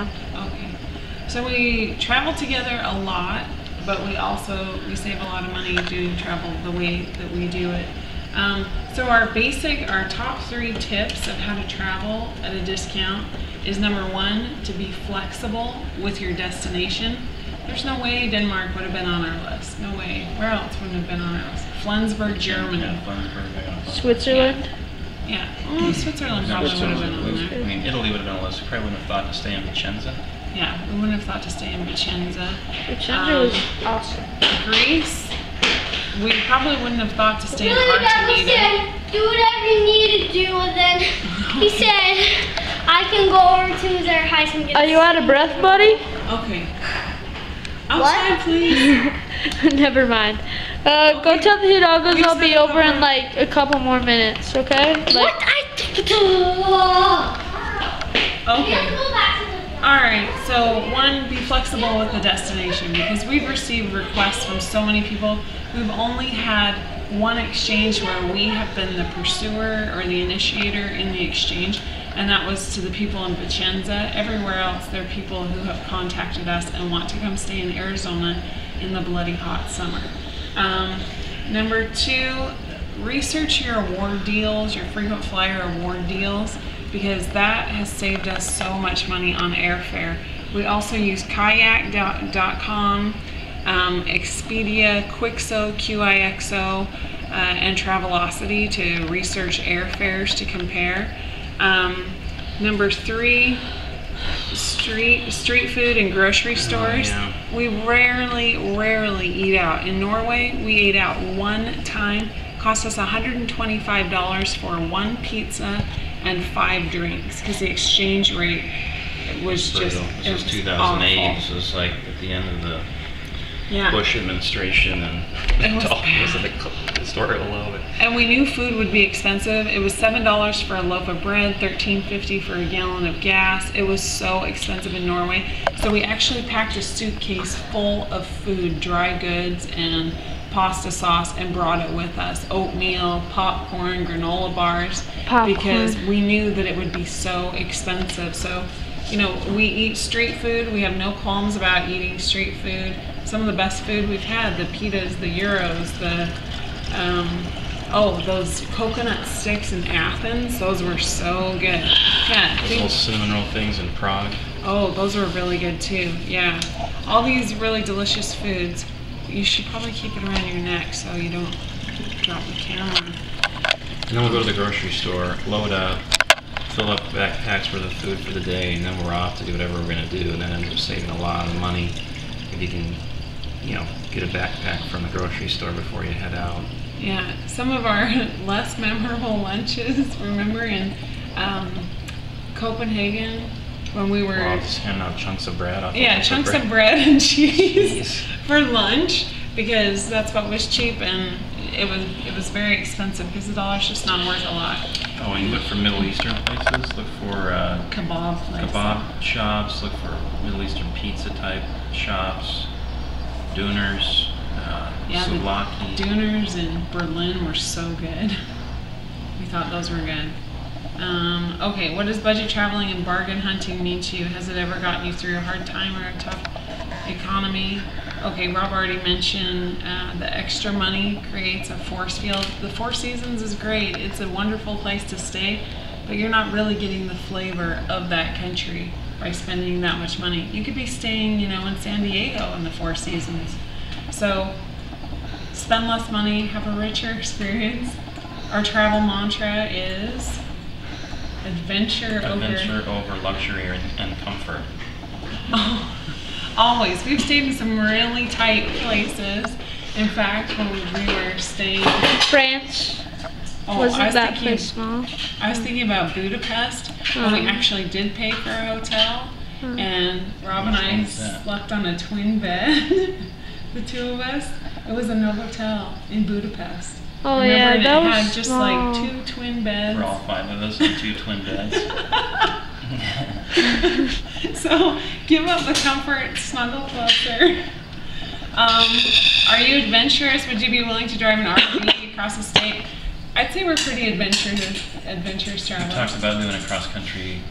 now. Okay. So we travel together a lot, but we save a lot of money doing travel the way that we do it. So our top 3 tips of how to travel at a discount is number 1, to be flexible with your destination. There's no way Denmark would have been on our list. No way. Where else would have been on our list? Flensburg, Germany. Yeah, Flensburg, yeah. Switzerland? Yeah. Oh, Switzerland probably would have been on there. I mean, Italy would have been on the list. We probably wouldn't have thought to stay in Vicenza. Yeah, we wouldn't have thought to stay in Vicenza. Vicenza was awesome. Greece, we probably wouldn't have thought to stay in Dad said, do whatever you need to do, and then he said, I can go over to their house and get Are you out of breath, buddy? Okay. Outside, please. Never mind. Go tell the Hidalgos I'll be over in like a couple more minutes, okay? What? Okay. Alright, so 1, be flexible with the destination, because we've received requests from so many people. We've only had one exchange where we have been the pursuer or the initiator in the exchange, and that was to the people in Vicenza. Everywhere else, there are people who have contacted us and want to come stay in Arizona in the bloody hot summer. Number 2, research your award deals, your frequent flyer award deals, because that has saved us so much money on airfare. We also use kayak.com, Expedia, Quixo, QIXO, and Travelocity to research airfares to compare. Number 3, street food in grocery stores. Yeah. We rarely eat out. In Norway, we ate out one time. Cost us $125 for 1 pizza and 5 drinks, because the exchange rate was just This was 2008, awful. so it was like at the end of the Yeah. Bush administration, and It was it was bad. like a historical low. And we knew food would be expensive. It was $7 for a loaf of bread, $13.50 for a gallon of gas. It was so expensive in Norway. So we actually packed a suitcase full of food, dry goods, and pasta sauce, and brought it with us. Oatmeal, popcorn, granola bars, because we knew that it would be so expensive. So, you know, we eat street food. We have no qualms about eating street food. Some of the best food we've had, the pitas, the gyros, those coconut sticks in Athens, those were so good. Yeah, Those little cinnamon roll things in Prague. oh, those were really good too, yeah. All these really delicious foods. You should probably keep it around your neck so you don't drop the camera. And then we'll go to the grocery store, load up, fill up backpacks for the food for the day, and then we're off to do whatever we're going to do, and that ends up saving a lot of money if you can, you know, get a backpack from the grocery store before you head out. Yeah, some of our less memorable lunches, remember in Copenhagen when we were... Well, just handing out chunks of bread. Yeah, chunks of bread and cheese Jeez. for lunch, because that's what was cheap, and it was very expensive because the dollar's just not worth a lot. Oh, and you look for Middle Eastern places, look for Kebab places. kebab shops, look for Middle Eastern pizza type shops, dooners, Yeah, souvlaki. the dooners in Berlin were so good. We thought those were good. Okay, what does budget traveling and bargain hunting mean to you? Has it ever gotten you through a hard time or a tough economy? Okay, Rob already mentioned the extra money creates a force field. The Four Seasons is great. It's a wonderful place to stay, but you're not really getting the flavor of that country by spending that much money. You could be staying, you know, in San Diego in the Four Seasons. So spend less money, have a richer experience. Our travel mantra is adventure over luxury and comfort. Oh, always. We've stayed in some really tight places. In fact, when we were staying... France. Wasn't that place small? I was thinking about Budapest, when we actually did pay for a hotel, and Rob and I slept on a twin bed, the two of us. It was a Novotel in Budapest. Oh, Remember, yeah, and that it was had just small. like 2 twin beds. For all 5 of us in 2 twin beds. So give up the comfort, snuggle closer. Are you adventurous? Would you be willing to drive an RV across the state? I'd say we're pretty adventurous We travelers. talked about doing a cross-country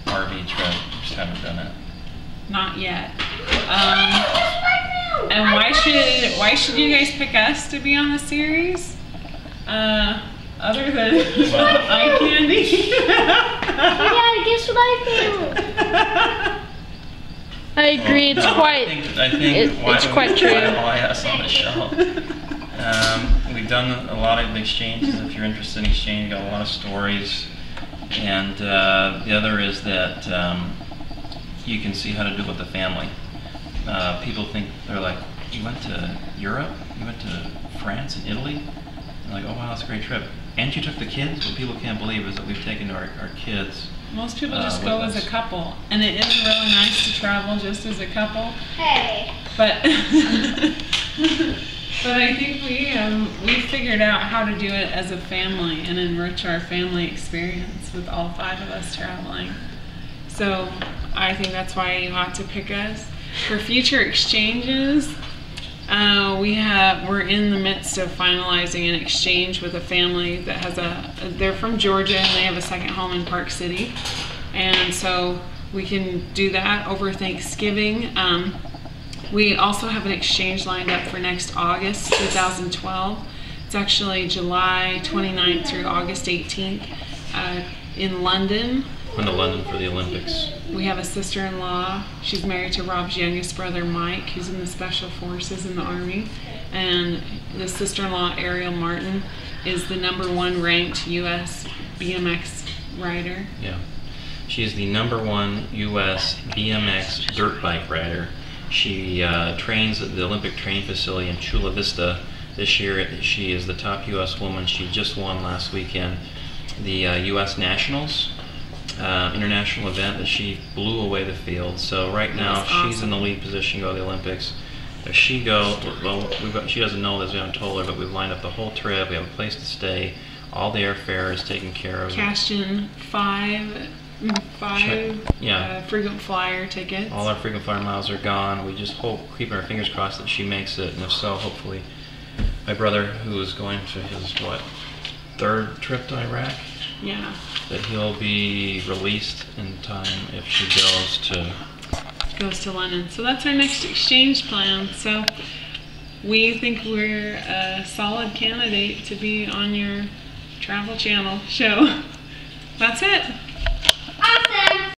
RV trip, just haven't done it. not yet. And why should you guys pick us to be on the series? Other than eye candy. Yeah, guess what I found? I agree. It's quite. I think it's quite true. Why us on the show? We've done a lot of exchanges. If you're interested in exchange, you've got a lot of stories. And the other is that you can see how to do it with the family. People think, they're like, you went to Europe? You went to France and Italy? I'm like, oh wow, that's a great trip. And you took the kids? What people can't believe is that we've taken our kids. Most people just go as a couple, and it is really nice to travel just as a couple. Hey. But but I think we figured out how to do it as a family and enrich our family experience with all 5 of us traveling. So I think that's why you ought to pick us. For future exchanges, we're in the midst of finalizing an exchange with a family that has they're from Georgia and they have a second home in Park City. And so we can do that over Thanksgiving. We also have an exchange lined up for next August 2012. It's actually July 29th through August 18th in London. Going to London for the Olympics. We have a sister-in-law. She's married to Rob's youngest brother, Mike, who's in the Special Forces in the Army. And the sister-in-law, Ariel Martin, is the #1 ranked U.S. BMX rider. Yeah. She's the #1 U.S. BMX dirt bike rider. She trains at the Olympic training facility in Chula Vista. This year, she is the top U.S. woman. She just won last weekend the U.S. Nationals. International event that she blew away the field. So right now she's in the lead position to go to the Olympics. If she goes, well, she doesn't know this, we haven't told her, but we've lined up the whole trip. We have a place to stay. All the airfare is taken care of. Cashed in five frequent flyer tickets. All our frequent flyer miles are gone. We just hope, keeping our fingers crossed that she makes it, and if so, hopefully my brother, who is going to his, 3rd trip to Iraq? Yeah. That he'll be released in time if she goes to London. So that's our next exchange plan. So we think we're a solid candidate to be on your Travel Channel show. That's it.